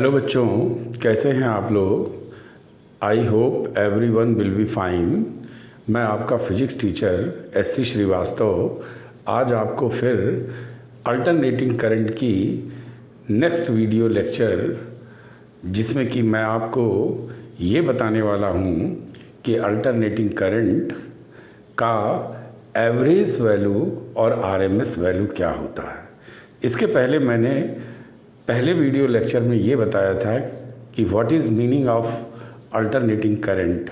Hello बच्चों, कैसे हैं आप लोग। I hope everyone will be fine. मैं आपका फिजिक्स टीचर एससी श्रीवास्तव आज आपको फिर अल्टरनेटिंग करंट की नेक्स्ट वीडियो लेक्चर, जिसमें कि मैं आपको ये बताने वाला हूँ कि अल्टरनेटिंग करंट का एवरेज वैल्यू और आरएमएस वैल्यू क्या होता है। इसके पहले मैंने पहले वीडियो लेक्चर में ये बताया था कि what is meaning of alternating current,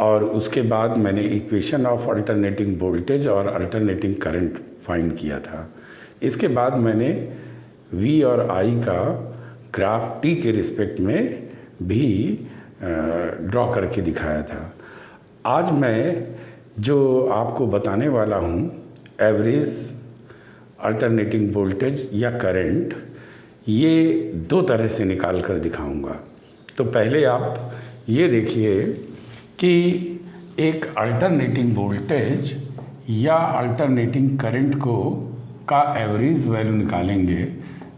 और उसके बाद मैंने इक्वेशन ऑफ अल्टरनेटिंग वोल्टेज और अल्टरनेटिंग करंट फाइंड किया था। इसके बाद मैंने V और I का ग्राफ T के रिस्पेक्ट में भी ड्रॉ करके दिखाया था। आज मैं जो आपको बताने वाला हूँ एवरेज अल्टरनेटिंग वोल्टेज या करंट, ये दो तरह से निकाल कर दिखाऊंगा। तो पहले आप ये देखिए कि एक अल्टरनेटिंग वोल्टेज या अल्टरनेटिंग करंट को का एवरेज वैल्यू निकालेंगे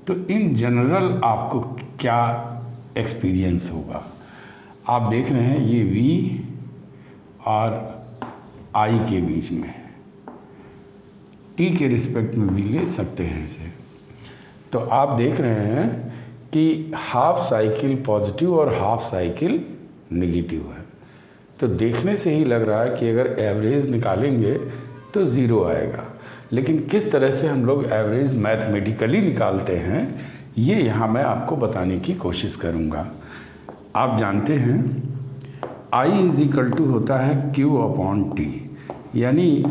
तो इन जनरल आपको क्या एक्सपीरियंस होगा। आप देख रहे हैं ये V और I के बीच में है, T के रिस्पेक्ट में भी ले सकते हैं इसे। तो आप देख रहे हैं कि हाफ साइकिल पॉजिटिव और हाफ साइकिल नेगेटिव है। तो देखने से ही लग रहा है कि अगर एवरेज निकालेंगे तो ज़ीरो आएगा, लेकिन किस तरह से हम लोग एवरेज मैथमेटिकली निकालते हैं ये यहाँ मैं आपको बताने की कोशिश करूँगा। आप जानते हैं I = होता है Q/T, यानी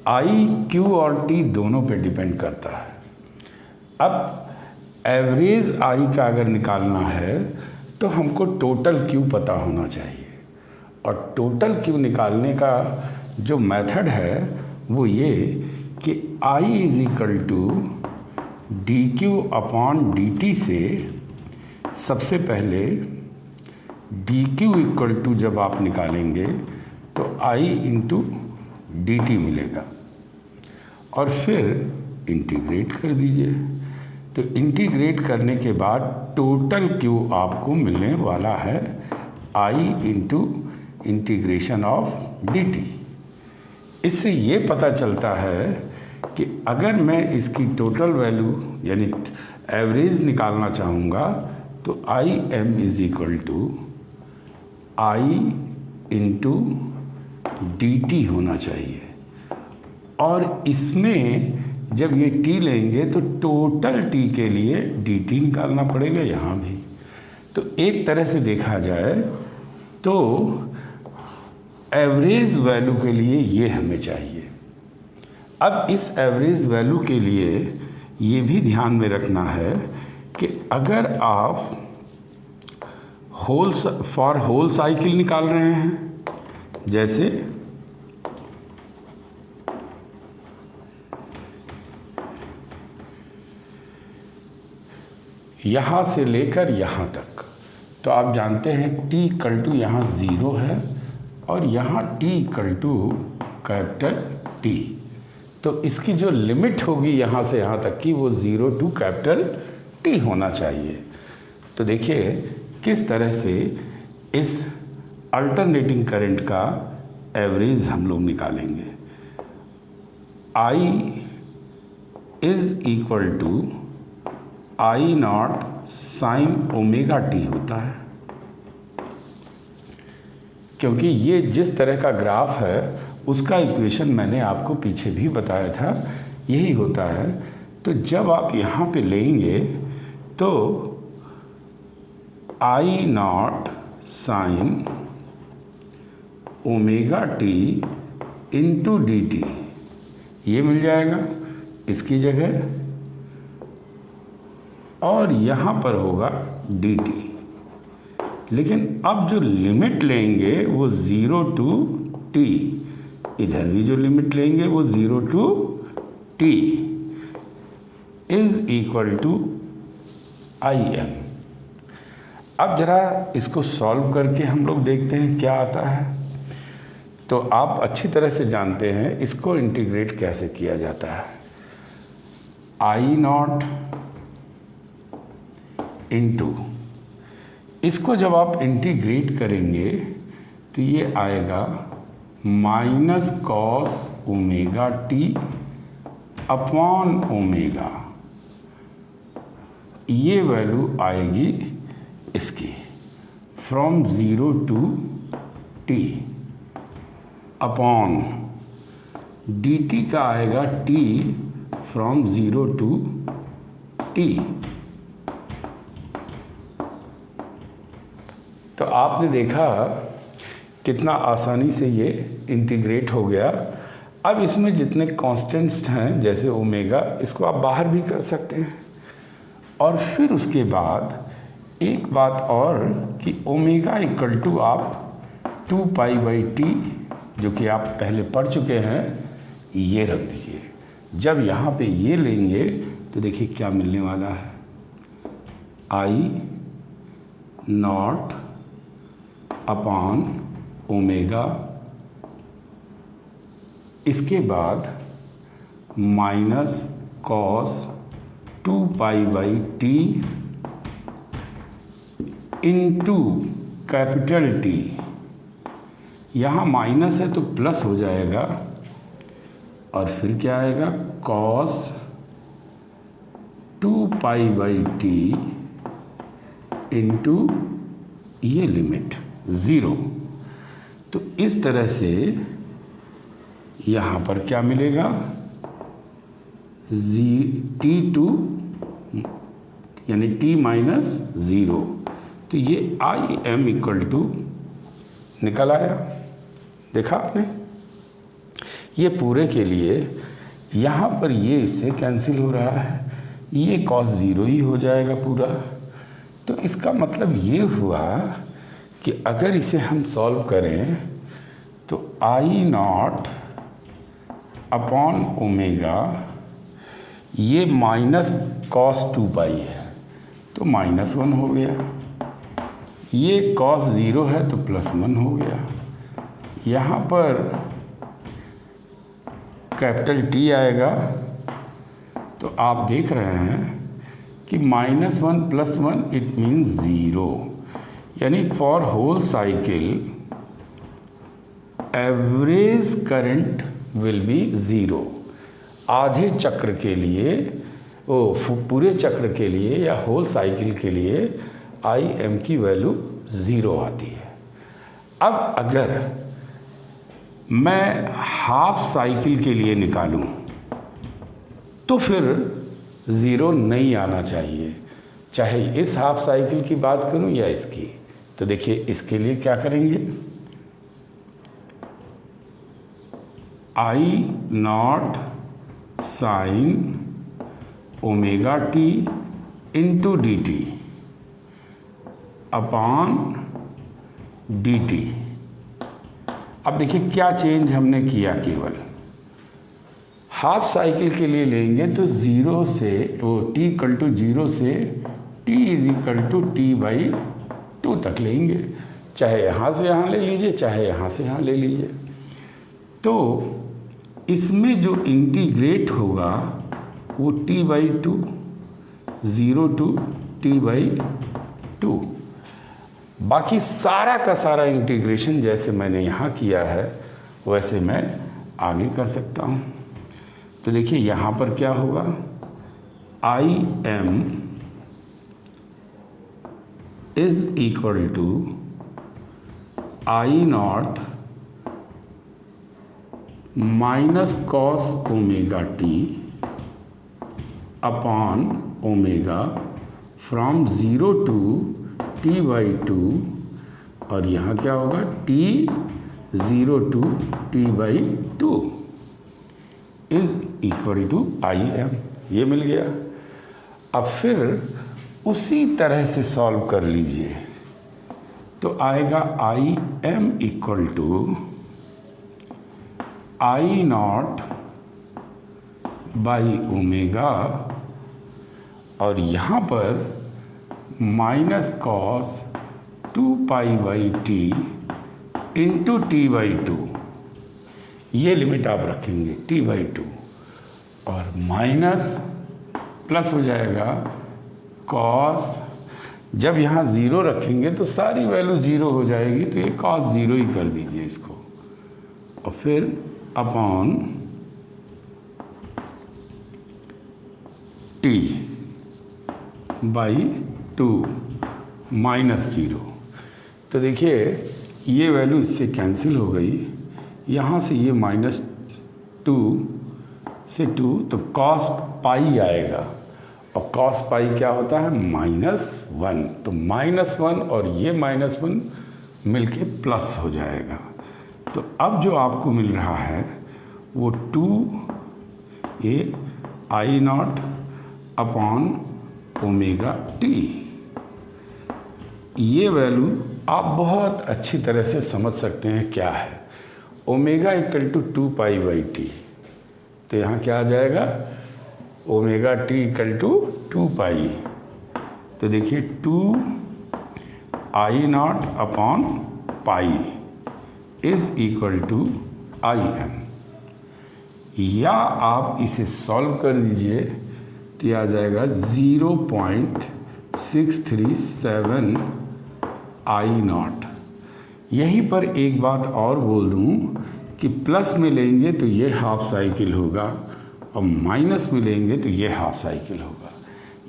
I Q और T दोनों पे डिपेंड करता है। अब एवरेज I का अगर निकालना है तो हमको टोटल Q पता होना चाहिए, और टोटल Q निकालने का जो मेथड है वो ये कि I = dQ/dt से सबसे पहले dQ = जब आप निकालेंगे तो I × dt मिलेगा, और फिर इंटीग्रेट कर दीजिए। तो इंटीग्रेट करने के बाद टोटल Q आपको मिलने वाला है I × इंटीग्रेशन ऑफ dt। इससे ये पता चलता है कि अगर मैं इसकी टोटल वैल्यू यानी एवरेज निकालना चाहूँगा तो Im = I × dt होना चाहिए, और इसमें जब ये T लेंगे तो टोटल T के लिए dt निकालना पड़ेगा यहाँ भी। तो एक तरह से देखा जाए तो एवरेज वैल्यू के लिए ये हमें चाहिए। अब इस एवरेज वैल्यू के लिए ये भी ध्यान में रखना है कि अगर आप होल साइकिल निकाल रहे हैं, जैसे यहाँ से लेकर यहाँ तक, तो आप जानते हैं T = यहाँ 0 है और यहाँ T = T। तो इसकी जो लिमिट होगी यहाँ से यहाँ तक की वो 0 to T होना चाहिए। तो देखिए किस तरह से इस अल्टरनेटिंग करंट का एवरेज हम लोग निकालेंगे। I = I0 sin ωt होता है, क्योंकि ये जिस तरह का ग्राफ है उसका इक्वेशन मैंने आपको पीछे भी बताया था, यही होता है। तो जब आप यहाँ पे लेंगे तो I0 sin ωt × dt ये मिल जाएगा इसकी जगह, और यहाँ पर होगा dt। लेकिन अब जो लिमिट लेंगे वो 0 to T, इधर भी जो लिमिट लेंगे वो 0 to T = Im। अब ज़रा इसको सॉल्व करके हम लोग देखते हैं क्या आता है। तो आप अच्छी तरह से जानते हैं इसको इंटीग्रेट कैसे किया जाता है। I0 इनटू, इसको जब आप इंटीग्रेट करेंगे तो ये आएगा minus cos omega T upon omega, ये वैल्यू आएगी इसकी from 0 to t upon D t का आएगा टी फ्रॉम 0 टू टी। तो आपने देखा कितना आसानी से ये इंटीग्रेट हो गया। अब इसमें जितने कांस्टेंट्स हैं जैसे ओमेगा, इसको आप बाहर भी कर सकते हैं। और फिर उसके बाद एक बात और कि ओमेगा इक्वल टू आप 2 पाई बाई टी, जो कि आप पहले पढ़ चुके हैं, ये रख दीजिए। जब यहाँ पे ये लेंगे तो देखिए क्या मिलने वाला है, आई नॉट अपॉन ओमेगा, इसके बाद minus cos 2 pi by t into capital T, यहाँ माइनस है तो प्लस हो जाएगा, और फिर क्या आएगा cos 2 pi by t into ये लिमिट 0। तो इस तरह से यहाँ पर क्या मिलेगा, T2 यानी T माइनस 0। तो ये आई एम इक्वल टू निकल आया। देखा आपने, ये पूरे के लिए यहाँ पर ये इससे कैंसिल हो रहा है, ये कॉस 0 ही हो जाएगा पूरा। तो इसका मतलब ये हुआ कि अगर इसे हम सॉल्व करें तो आई नॉट अपॉन ओमेगा, ये माइनस कॉस 2 पाई है तो -1 हो गया, ये कॉस 0 है तो +1 हो गया। यहाँ पर कैपिटल टी आएगा तो आप देख रहे हैं कि -1 + 1 इट मीन्स 0, यानी for whole cycle average current will be 0। आधे चक्र के लिए, पूरे चक्र के लिए या होल साइकिल के लिए आई एम की वैल्यू 0 आती है। अब अगर मैं हाफ साइकिल के लिए निकालूं तो फिर 0 नहीं आना चाहिए, चाहे इस हाफ साइकिल की बात करूं या इसकी। तो देखिए इसके लिए क्या करेंगे, I naught sine omega T into D T upon D T. अब देखिए क्या चेंज हमने किया, केवल हाफ साइकिल के लिए लेंगे तो 0 से t इक्वल टू 0 से t इक्वल टू t/2 तक लेंगे, चाहे यहाँ से यहाँ ले लीजिए चाहे यहाँ से यहाँ ले लीजिए। तो इसमें जो इंटीग्रेट होगा वो t/2, 0 to t/2। बाकी सारा का सारा इंटीग्रेशन जैसे मैंने यहाँ किया है वैसे मैं आगे कर सकता हूँ। तो देखिए यहाँ पर क्या होगा, I M is equal to I not minus cos omega T upon omega from 0 to t/2, और यहाँ क्या होगा t0 to t/2 is equal to I M. ये मिल गया। अब फिर उसी तरह से सॉल्व कर लीजिए तो आएगा I M equal to I not by omega, और यहाँ पर minus cos 2 pi by t into t/2, ये लिमिट आप रखेंगे t/2, और माइनस प्लस हो जाएगा कॉस जब यहाँ ज़ीरो रखेंगे तो सारी वैल्यू ज़ीरो हो जाएगी, तो ये cos ज़ीरो ही कर दीजिए इसको, और फिर अपॉन t बाई 2 माइनस 0। तो देखिए ये वैल्यू इससे कैंसिल हो गई, यहाँ से ये -2 से 2, तो cos पाई आएगा, और cos पाई क्या होता है -1, तो -1 और ये -1 मिलके प्लस हो जाएगा। तो अब जो आपको मिल रहा है वो 2 ये I0 अपॉन ओमेगा t। ये वैल्यू आप बहुत अच्छी तरह से समझ सकते हैं क्या है। Omega equal to 2 pi by T, तो यहाँ क्या आ जाएगा omega T equal to 2 pi. तो देखिए 2 I0 upon pi is equal to IM, या आप इसे सॉल्व कर दीजिए तो यह आ जाएगा 0.637 I0। यहीं पर एक बात और बोल दूं कि प्लस में लेंगे तो ये हाफ साइकिल होगा, और माइनस में लेंगे तो ये हाफ साइकिल होगा।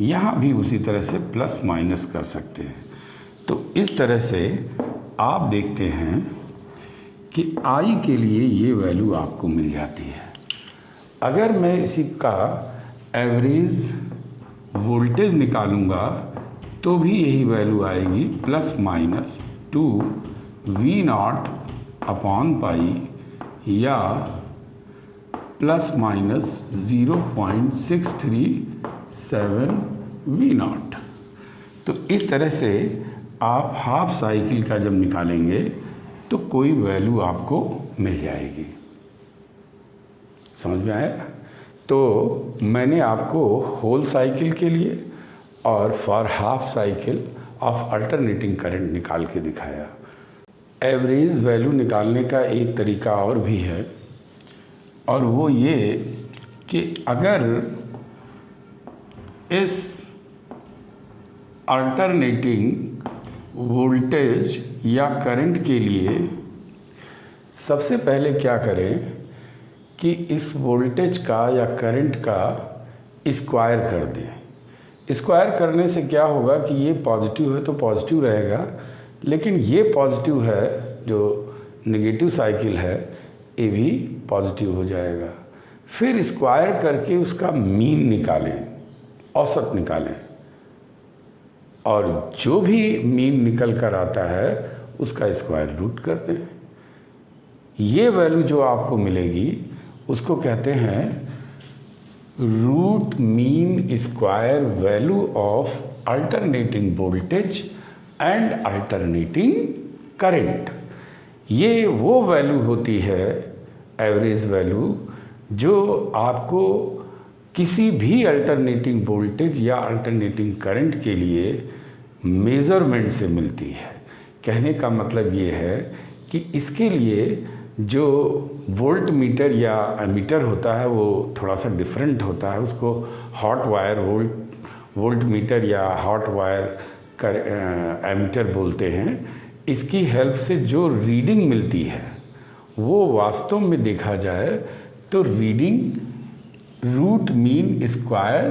यहाँ भी उसी तरह से प्लस माइनस कर सकते हैं। तो इस तरह से आप देखते हैं कि I के लिए ये वैल्यू आपको मिल जाती है। अगर मैं इसी का एवरेज वोल्टेज निकालूंगा तो भी यही वैल्यू आएगी, +-2 V0 अपॉन पाई, या ±0.637 V0। तो इस तरह से आप हाफ साइकिल का जब निकालेंगे तो कोई वैल्यू आपको मिल जाएगी। समझ में आया? तो मैंने आपको होल साइकिल के लिए और for half cycle of alternating current निकाल के दिखाया। एवरेज वैल्यू निकालने का एक तरीका और भी है, और वो ये कि अगर इस अल्टरनेटिंग वोल्टेज या करंट के लिए सबसे पहले क्या करें कि इस वोल्टेज का या करंट का स्क्वायर कर दें। स्क्वायर करने से क्या होगा कि ये पॉजिटिव है तो पॉजिटिव रहेगा, लेकिन ये पॉजिटिव है जो नेगेटिव साइकिल है ये भी पॉजिटिव हो जाएगा। फिर स्क्वायर करके उसका मीन निकालें, औसत निकालें, और जो भी मीन निकल कर आता है उसका स्क्वायर रूट कर दें। ये वैल्यू जो आपको मिलेगी उसको कहते हैं root mean square value of alternating voltage and alternating current. ये वो वैल्यू होती है एवरेज वैल्यू जो आपको किसी भी अल्टरनेटिंग वोल्टेज या अल्टरनेटिंग करंट के लिए मेज़रमेंट से मिलती है। कहने का मतलब ये है कि इसके लिए जो वोल्ट मीटर या एमीटर होता है वो थोड़ा सा डिफरेंट होता है। उसको हॉट वायर वोल्ट मीटर या हॉट वायर एमीटर बोलते हैं। इसकी हेल्प से जो रीडिंग मिलती है वो वास्तव में देखा जाए तो reading root mean square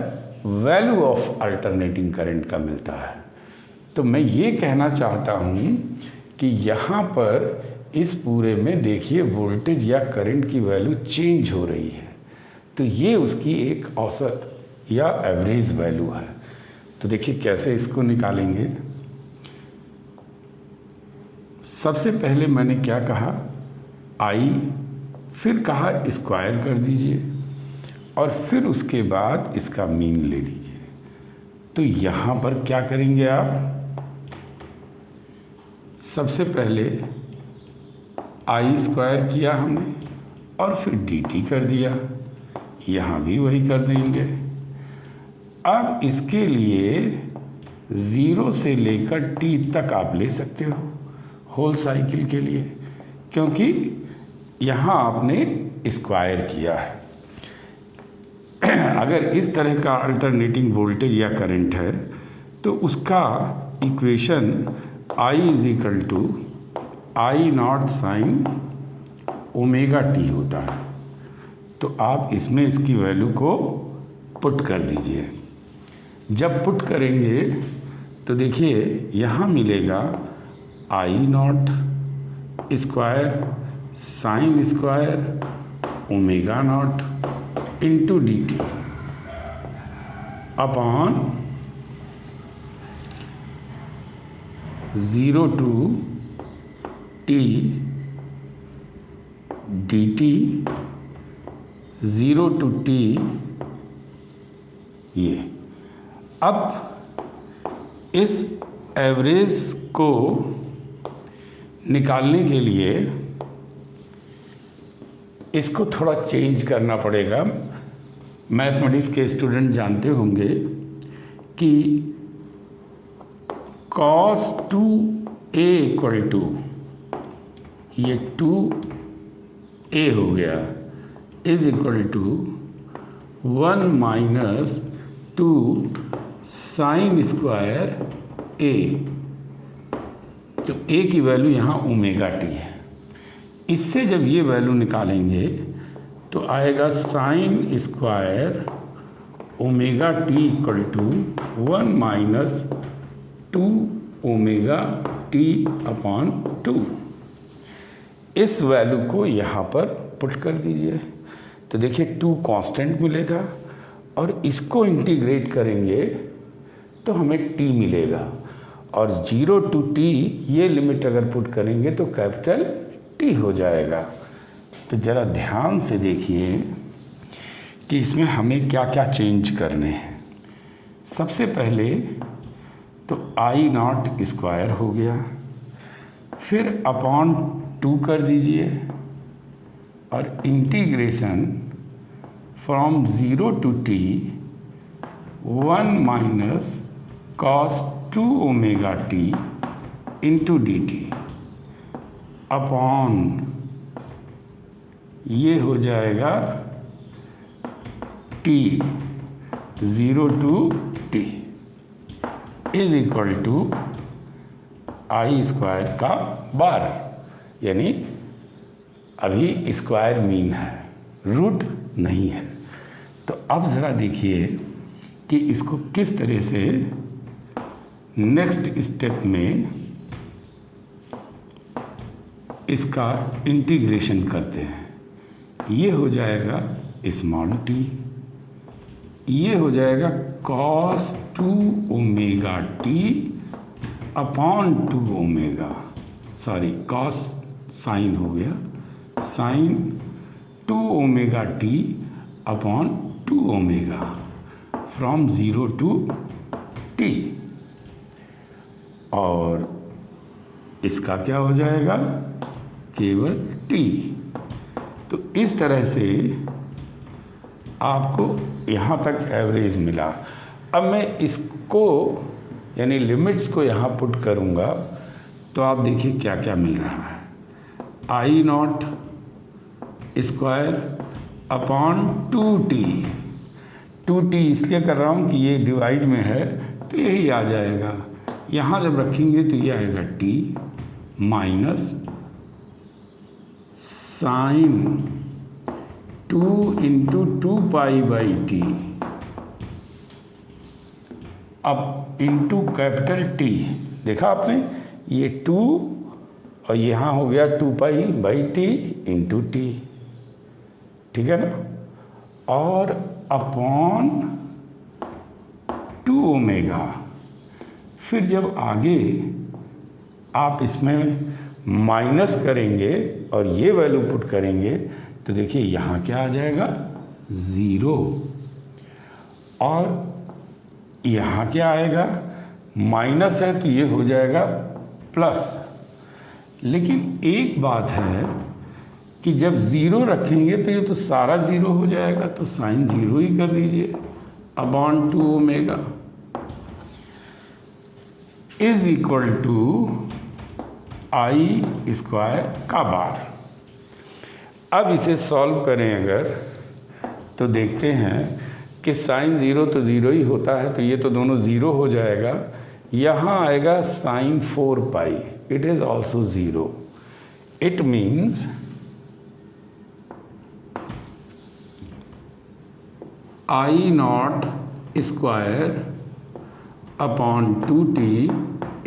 value of alternating current का मिलता है। तो मैं ये कहना चाहता हूँ कि यहाँ पर इस पूरे में देखिए वोल्टेज या करंट की वैल्यू चेंज हो रही है, तो ये उसकी एक औसत या एवरेज वैल्यू है। तो देखिए कैसे इसको निकालेंगे। सबसे पहले मैंने क्या कहा आई, फिर कहा स्क्वायर कर दीजिए, और फिर उसके बाद इसका मीन ले लीजिए। तो यहाँ पर क्या करेंगे आप, सबसे पहले आई स्क्वायर किया हमने और फिर डी टी कर दिया, यहाँ भी वही कर देंगे। अब इसके लिए 0 से लेकर टी तक आप ले सकते हो होल साइकिल के लिए, क्योंकि यहाँ आपने स्क्वायर किया है। अगर इस तरह का अल्टरनेटिंग वोल्टेज या करंट है तो उसका equation I is equal to I naught sine omega T होता है। तो आप इसमें इसकी वैल्यू को पुट कर दीजिए। जब पुट करेंगे तो देखिए यहाँ मिलेगा I naught square sine square omega naught into D T upon 0 to T D T 0 to T ये। अब इस एवरेज को निकालने के लिए इसको थोड़ा चेंज करना पड़ेगा। मैथमेटिक्स के स्टूडेंट जानते होंगे कि cos 2a इक्वल टू ये 2a हो गया is equal to 1 minus 2 sine square a। तो a की वैल्यू यहाँ ओमेगा टी है। इससे जब ये वैल्यू निकालेंगे तो आएगा sine square omega T equal to 1 minus 2 omega T upon 2। इस वैल्यू को यहाँ पर पुट कर दीजिए तो देखिए 2 कांस्टेंट मिलेगा और इसको इंटीग्रेट करेंगे तो हमें t मिलेगा और 0 टू t ये लिमिट अगर पुट करेंगे तो कैपिटल T हो जाएगा। तो ज़रा ध्यान से देखिए कि इसमें हमें क्या क्या चेंज करने हैं। सबसे पहले तो आई नॉट स्क्वायर हो गया, फिर अपॉन 2 कर दीजिए और integration from 0 to t 1 minus cos 2 omega T into D T upon ये हो जाएगा t 0 to t is equal to I square का 12, यानी अभी स्क्वायर मीन है, रूट नहीं है। तो अब ज़रा देखिए कि इसको किस तरह से नेक्स्ट स्टेप में इसका इंटीग्रेशन करते हैं। ये हो जाएगा स्मॉल टी, ये हो जाएगा cos 2 omega T upon 2 omega, sorry cos sine हो गया, sine 2 omega T upon 2 omega from 0 to T. और इसका क्या हो जाएगा, केवल t। तो इस तरह से आपको यहाँ तक एवरेज मिला। अब मैं इसको यानी लिमिट्स को यहाँ पुट करूँगा तो आप देखिए क्या क्या मिल रहा है। आई naught square upon 2t, 2t इसलिए कर रहा हूँ कि ये डिवाइड में है तो यही आ जाएगा। यहाँ जब रखेंगे तो ये आएगा t minus sine 2 into 2 pi by T अब इंटू कैपिटल T। देखा आपने, ये 2 और यहाँ हो गया 2 pi by t into T, ठीक है ना, और अपॉन 2 ओमेगा। फिर जब आगे आप इसमें माइनस करेंगे और ये वैल्यू पुट करेंगे तो देखिए यहाँ क्या आ जाएगा 0 और यहाँ क्या आएगा, माइनस है तो ये हो जाएगा प्लस। लेकिन एक बात है कि जब 0 रखेंगे तो ये तो सारा 0 हो जाएगा, तो साइन 0 ही कर दीजिए upon 2 omega is equal to I square का बार। अब इसे सॉल्व करें अगर तो देखते हैं कि साइन 0 तो 0 ही होता है, तो ये तो दोनों 0 हो जाएगा, यहाँ आएगा sine 4 pi, it is also 0. It means I naught square upon 2t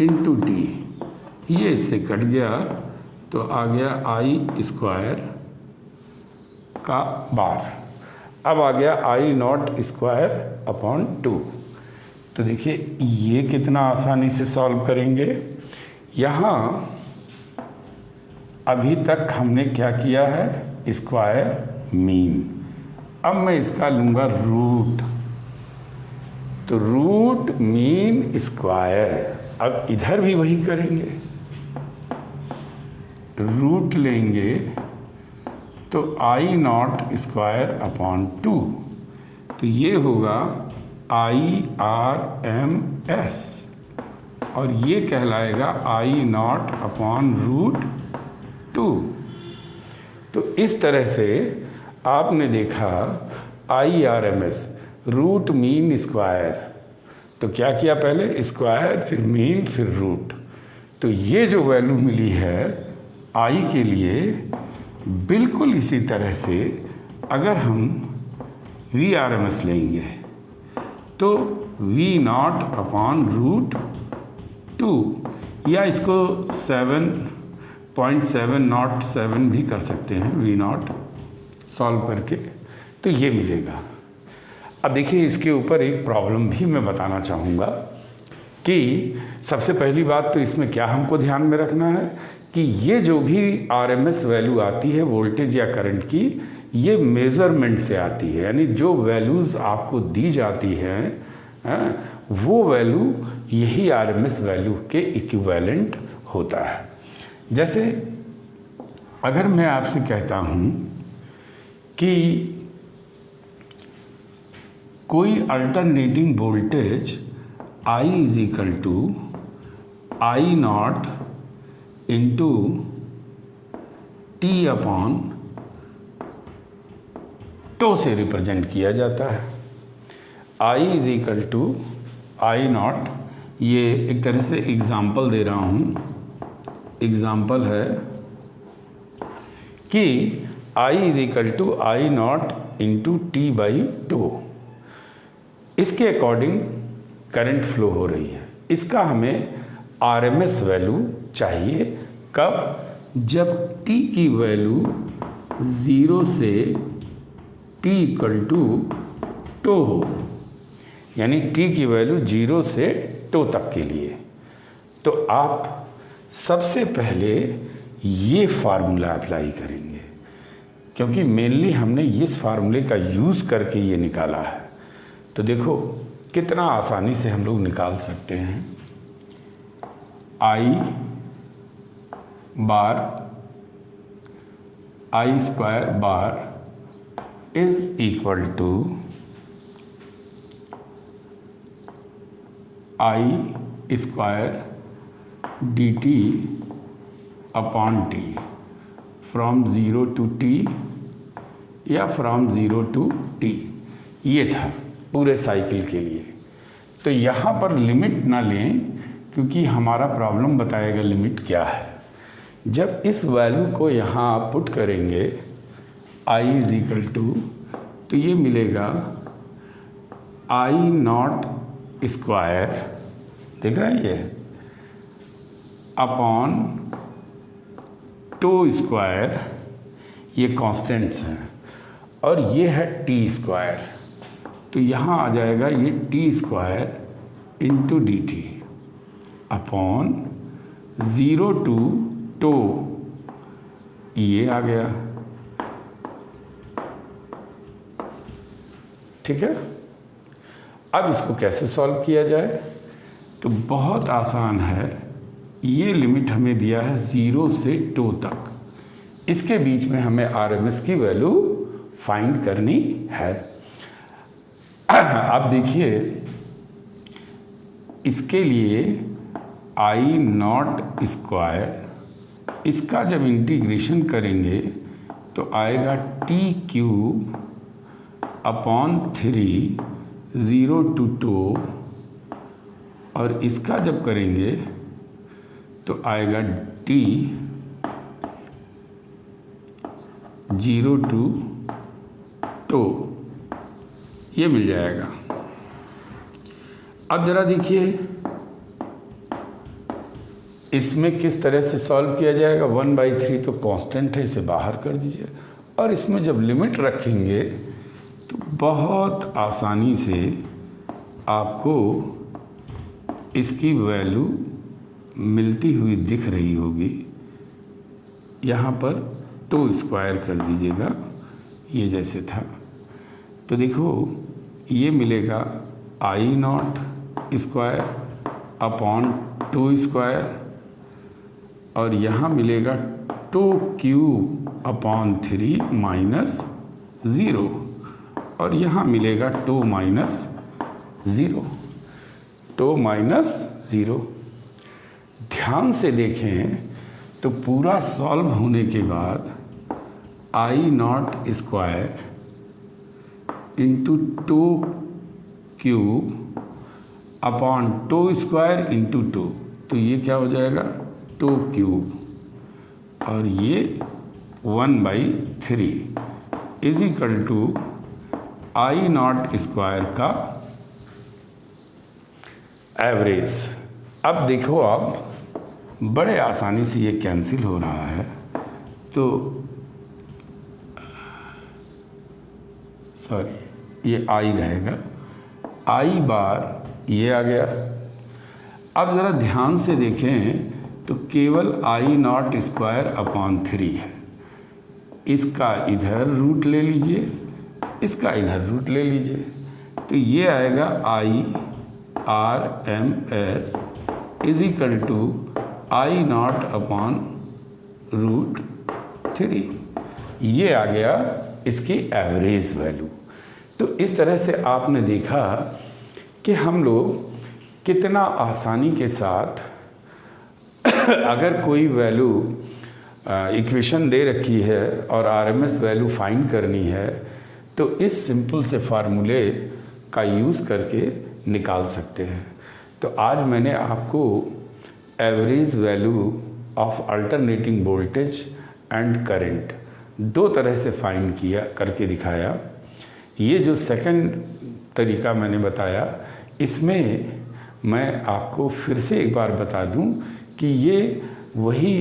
into T. ये इससे कट गया तो आ गया आई स्क्वायर का बार. अब आ गया आई नॉट स्क्वायर अपॉन 2. तो देखिए ये कितना आसानी से सॉल्व करेंगे. यहाँ अभी तक हमने क्या किया है, स्क्वायर मीन. अब मैं इसका लूँगा रूट. तो रूट मीन स्क्वायर. अब इधर भी वही करेंगे, रूट लेंगे तो आई नॉट स्क्वायर अपॉन 2. तो ये होगा IRMS और ये कहलाएगा आई नॉट अपॉन रूट 2. तो इस तरह से आपने देखा IRMS रूट मीन स्क्वायर. तो क्या किया, पहले स्क्वायर फिर मीन फिर रूट. तो ये जो वैल्यू मिली है आई के लिए, बिल्कुल इसी तरह से अगर हम VRMS लेंगे तो V नॉट अपॉन रूट 2, या इसको 7.707 भी कर सकते हैं V नॉट सॉल्व करके, तो ये मिलेगा. अब देखिए इसके ऊपर एक प्रॉब्लम भी मैं बताना चाहूँगा कि सबसे पहली बात तो इसमें क्या हमको ध्यान में रखना है कि ये जो भी RMS वैल्यू आती है वोल्टेज या करंट की, ये मेज़रमेंट से आती है. यानी जो वैल्यूज़ आपको दी जाती हैं वो वैल्यू यही RMS वैल्यू के इक्विवेलेंट होता है. जैसे अगर मैं आपसे कहता हूँ कि कोई alternating voltage I is equal to I naught into T upon tau से रिप्रेजेंट किया जाता है. I is equal to I naught, ये एक तरह से एग्ज़ाम्पल दे रहा हूँ. एग्ज़ाम्पल है कि I is equal to I naught into T by 2. इसके अकॉर्डिंग करंट फ्लो हो रही है. इसका हमें RMS वैल्यू चाहिए. कब? जब t की वैल्यू 0 से t इक्वल टू टो हो, यानी t की वैल्यू 0 से टो तक के लिए. तो आप सबसे पहले ये फार्मूला अप्लाई करेंगे, क्योंकि मेनली हमने इस फार्मूले का यूज़ करके ये निकाला है. तो देखो कितना आसानी से हम लोग निकाल सकते हैं. I bar I square bar is equal to I square D T upon T from 0 to T या फ्रॉम 0 टू टी. ये था पूरे साइकिल के लिए. तो यहाँ पर लिमिट ना लें, क्योंकि हमारा प्रॉब्लम बताएगा लिमिट क्या है. जब इस वैल्यू को यहाँ आप पुट करेंगे I इज इक्वल टू, तो ये मिलेगा आई नॉट स्क्वायर, देख रहा है ये, अपॉन टो स्क्वायर, ये कांस्टेंट्स हैं, और ये है टी स्क्वायर. तो यहाँ आ जाएगा ये T square into D T upon 0 to tau, ये आ गया. ठीक है. अब इसको कैसे सॉल्व किया जाए? तो बहुत आसान है. ये लिमिट हमें दिया है 0 से टो तक. इसके बीच में हमें RMS की वैल्यू फाइंड करनी है. आप देखिए इसके लिए आई नॉट स्क्वायर, इसका जब इंटीग्रेशन करेंगे तो आएगा T cube upon 3 0 to two और इसका जब करेंगे तो आएगा t 0 to टो, ये मिल जाएगा। अब ज़रा देखिए इसमें किस तरह से सॉल्व किया जाएगा। 1/3 तो कांस्टेंट है, इसे बाहर कर दीजिए, और इसमें जब लिमिट रखेंगे तो बहुत आसानी से आपको इसकी वैल्यू मिलती हुई दिख रही होगी। यहाँ पर टू स्क्वायर कर दीजिएगा, ये जैसे था, तो देखो ये मिलेगा I0 स्क्वायर अपॉन 2 स्क्वायर, और यहाँ मिलेगा 2³ अपॉन 3 माइनस 0, और यहाँ मिलेगा 2 माइनस 0, 2 माइनस 0। ध्यान से देखें तो पूरा सॉल्व होने के बाद I0 square into 2³ upon 2 square into 2, तो ये क्या हो जाएगा 2³, और ये 1/3 is equal to I0 square का एवरेज। अब देखो आप बड़े आसानी से ये कैंसिल हो रहा है, तो सॉरी ये I रहेगा, I बार ये आ गया। अब ज़रा ध्यान से देखें तो केवल I0 स्क्वायर अपॉन 3 है, इसका इधर रूट ले लीजिए, इसका इधर रूट ले लीजिए, तो ये आएगा IRMS is equal to I0 upon √3, ये आ गया इसकी एवरेज वैल्यू। तो इस तरह से आपने देखा कि हम लोग कितना आसानी के साथ अगर कोई वैल्यू इक्वेशन दे रखी है और आरएमएस वैल्यू फाइंड करनी है तो इस सिंपल से फार्मूले का यूज़ करके निकाल सकते हैं। तो आज मैंने आपको average value of alternating voltage and current दो तरह से फाइंड किया करके दिखाया। ये जो सेकंड तरीका मैंने बताया, इसमें मैं आपको फिर से एक बार बता दूं कि ये वही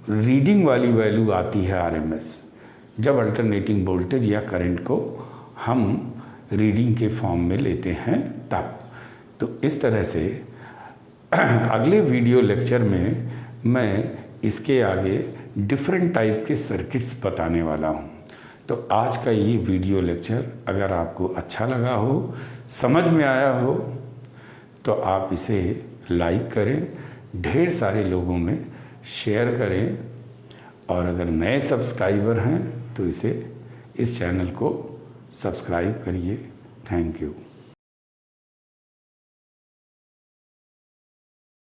रीडिंग वाली वैल्यू आती है आरएमएस, जब अल्टरनेटिंग वोल्टेज या करंट को हम रीडिंग के फॉर्म में लेते हैं तब। तो इस तरह से अगले वीडियो लेक्चर में मैं इसके आगे डिफरेंट टाइप के सर्किट्स बताने वाला हूँ। तो आज का ये वीडियो लेक्चर अगर आपको अच्छा लगा हो, समझ में आया हो, तो आप इसे लाइक करें, ढेर सारे लोगों में शेयर करें, और अगर नए सब्सक्राइबर हैं तो इस चैनल को सब्सक्राइब करिए। Thank you.